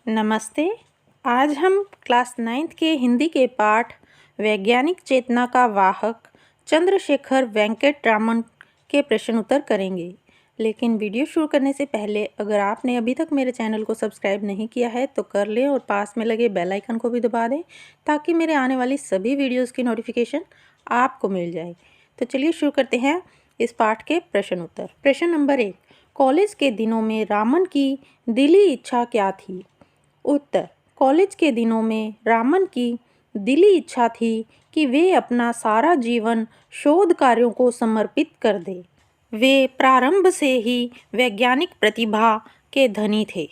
नमस्ते। आज हम क्लास 9th के हिंदी के पाठ वैज्ञानिक चेतना का वाहक चंद्रशेखर वेंकट रामन के प्रश्न उत्तर करेंगे। लेकिन वीडियो शुरू करने से पहले अगर आपने अभी तक मेरे चैनल को सब्सक्राइब नहीं किया है तो कर लें और पास में लगे बेल आइकन को भी दबा दें ताकि मेरे आने वाली सभी वीडियोस की नोटिफिकेशन आपको मिल जाए। तो चलिए शुरू करते हैं इस पाठ के प्रश्न उत्तर। प्रश्न नंबर 1, कॉलेज के दिनों में रामन की दिली इच्छा क्या थी? उत्तर, कॉलेज के दिनों में रामन की दिली इच्छा थी कि वे अपना सारा जीवन शोध कार्यों को समर्पित कर दे। वे प्रारंभ से ही वैज्ञानिक प्रतिभा के धनी थे।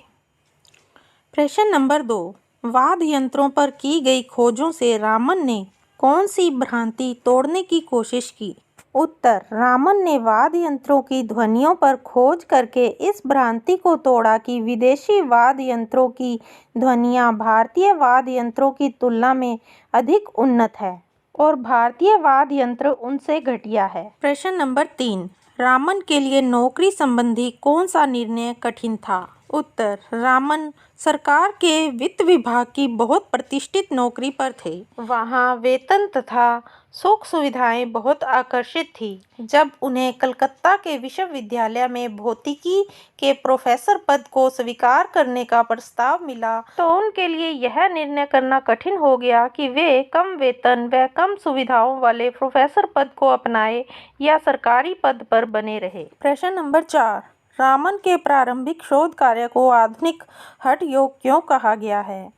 प्रश्न नंबर 2, वाद्य यंत्रों पर की गई खोजों से रामन ने कौन सी भ्रांति तोड़ने की कोशिश की? उत्तर, रामन ने वाद्य यंत्रों की ध्वनियों पर खोज करके इस भ्रांति को तोड़ा कि विदेशी वाद्य यंत्रों की ध्वनियाँ भारतीय वाद्य यंत्रों की तुलना में अधिक उन्नत है और भारतीय वाद्य यंत्र उनसे घटिया है। प्रश्न नंबर 3, रामन के लिए नौकरी संबंधी कौन सा निर्णय कठिन था? उत्तर, रामन सरकार के वित्त विभाग की बहुत प्रतिष्ठित नौकरी पर थे। वहाँ वेतन तथा सुख सुविधाएं बहुत आकर्षित थी। जब उन्हें कलकत्ता के विश्वविद्यालय में भौतिकी के प्रोफेसर पद को स्वीकार करने का प्रस्ताव मिला तो उनके लिए यह निर्णय करना कठिन हो गया कि वे कम वेतन व कम सुविधाओं वाले प्रोफेसर पद को अपनाए या सरकारी पद पर बने रहे। प्रश्न नंबर 4, रामन के प्रारंभिक शोध कार्य को आधुनिक हठ योग क्यों कहा गया है?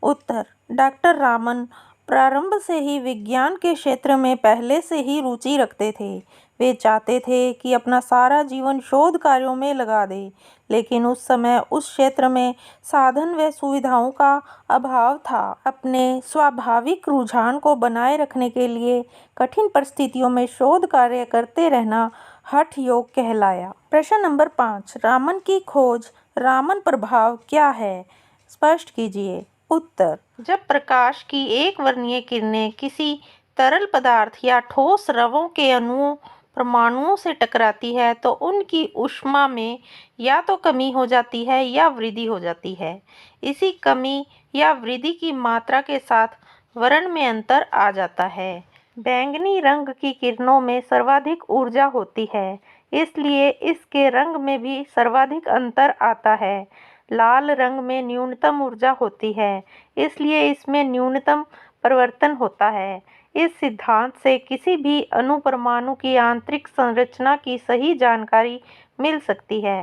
उत्तर, डॉक्टर रामन प्रारंभ से ही विज्ञान के क्षेत्र में पहले से ही रुचि रखते थे। वे चाहते थे कि अपना सारा जीवन शोध कार्यों में लगा दें, लेकिन उस समय उस क्षेत्र में साधन व सुविधाओं का अभाव था। अपने स्वाभाविक रुझान को बनाए रखने के लिए कठिन परिस्थितियों में शोध कार्य करते रहना हठ योग कहलाया। प्रश्न नंबर 5, रामन की खोज रामन प्रभाव क्या है? स्पष्ट कीजिए। उत्तर, जब प्रकाश की एक वर्णीय किरणें किसी तरल पदार्थ या ठोस द्रवों के अणुओं परमाणुओं से टकराती है तो उनकी ऊष्मा में या तो कमी हो जाती है या वृद्धि हो जाती है। इसी कमी या वृद्धि की मात्रा के साथ वर्ण में अंतर आ जाता है। बैंगनी रंग की किरणों में सर्वाधिक ऊर्जा होती है, इसलिए इसके रंग में भी सर्वाधिक अंतर आता है। लाल रंग में न्यूनतम ऊर्जा होती है, इसलिए इसमें न्यूनतम परिवर्तन होता है। इस सिद्धांत से किसी भी अणु परमाणु की आंतरिक संरचना की सही जानकारी मिल सकती है।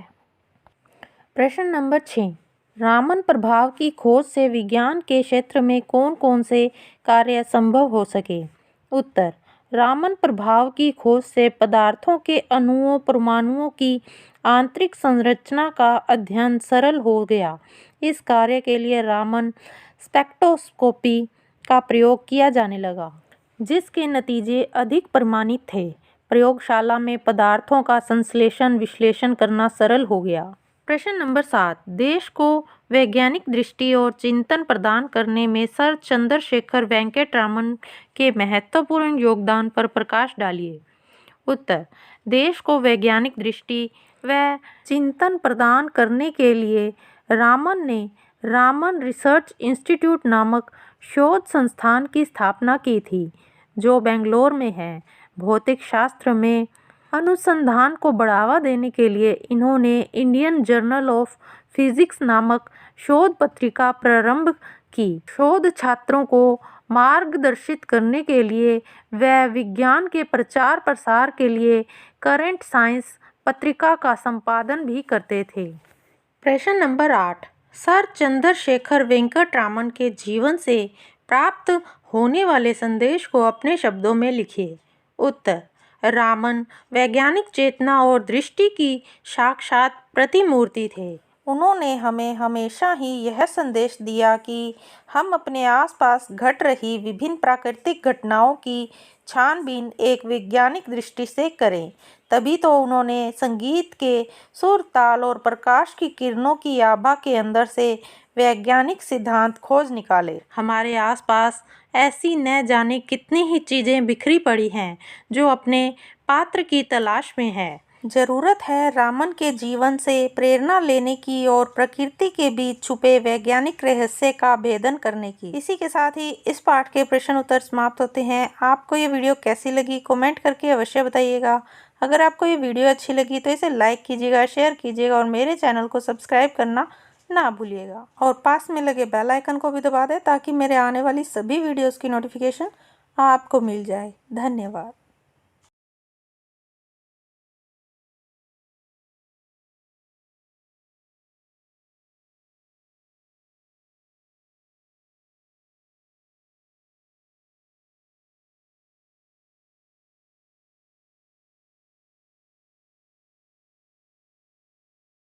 प्रश्न नंबर 6, रामन प्रभाव की खोज से विज्ञान के क्षेत्र में कौन कौन से कार्य संभव हो सके? उत्तर, रामन प्रभाव की खोज से पदार्थों के अणुओं परमाणुओं की आंतरिक संरचना का अध्ययन सरल हो गया। इस कार्य के लिए रामन स्पेक्ट्रोस्कोपी का प्रयोग किया जाने लगा, जिसके नतीजे अधिक प्रमाणित थे। प्रयोगशाला में पदार्थों का संश्लेषण विश्लेषण करना सरल हो गया। प्रश्न नंबर 7, देश को वैज्ञानिक दृष्टि और चिंतन प्रदान करने में सर चंद्रशेखर वेंकट रामन के महत्वपूर्ण योगदान पर प्रकाश डालिए। उत्तर, देश को वैज्ञानिक दृष्टि व चिंतन प्रदान करने के लिए रामन ने रामन रिसर्च इंस्टीट्यूट नामक शोध संस्थान की स्थापना की थी, जो बेंगलोर में है। भौतिक शास्त्र में अनुसंधान को बढ़ावा देने के लिए इन्होंने इंडियन जर्नल ऑफ फिजिक्स नामक शोध पत्रिका प्रारंभ की। शोध छात्रों को मार्गदर्शित करने के लिए व विज्ञान के प्रचार प्रसार के लिए करंट साइंस पत्रिका का संपादन भी करते थे। प्रश्न नंबर 8, सर चंद्रशेखर वेंकट रामन के जीवन से प्राप्त होने वाले संदेश को अपने शब्दों में लिखिए। उत्तर, रामन वैज्ञानिक चेतना और दृष्टि की साक्षात प्रतिमूर्ति थे। उन्होंने हमें हमेशा ही यह संदेश दिया कि हम अपने आसपास घट रही विभिन्न प्राकृतिक घटनाओं की छानबीन एक वैज्ञानिक दृष्टि से करें। तभी तो उन्होंने संगीत के सुर, ताल और प्रकाश की किरणों की आभा के अंदर से वैज्ञानिक सिद्धांत खोज निकाले। हमारे आसपास ऐसी न जाने कितनी ही चीज़ें बिखरी पड़ी हैं जो अपने पात्र की तलाश में है। जरूरत है रामन के जीवन से प्रेरणा लेने की और प्रकृति के बीच छुपे वैज्ञानिक रहस्य का भेदन करने की। इसी के साथ ही इस पाठ के प्रश्न उत्तर समाप्त होते हैं। आपको ये वीडियो कैसी लगी कमेंट करके अवश्य बताइएगा। अगर आपको ये वीडियो अच्छी लगी तो इसे लाइक कीजिएगा, शेयर कीजिएगा और मेरे चैनल को सब्सक्राइब करना ना भूलिएगा। और पास में लगे बेल आइकन को भी दबा दें ताकि मेरे आने वाली सभी वीडियोज़ की नोटिफिकेशन आपको मिल जाए। धन्यवाद।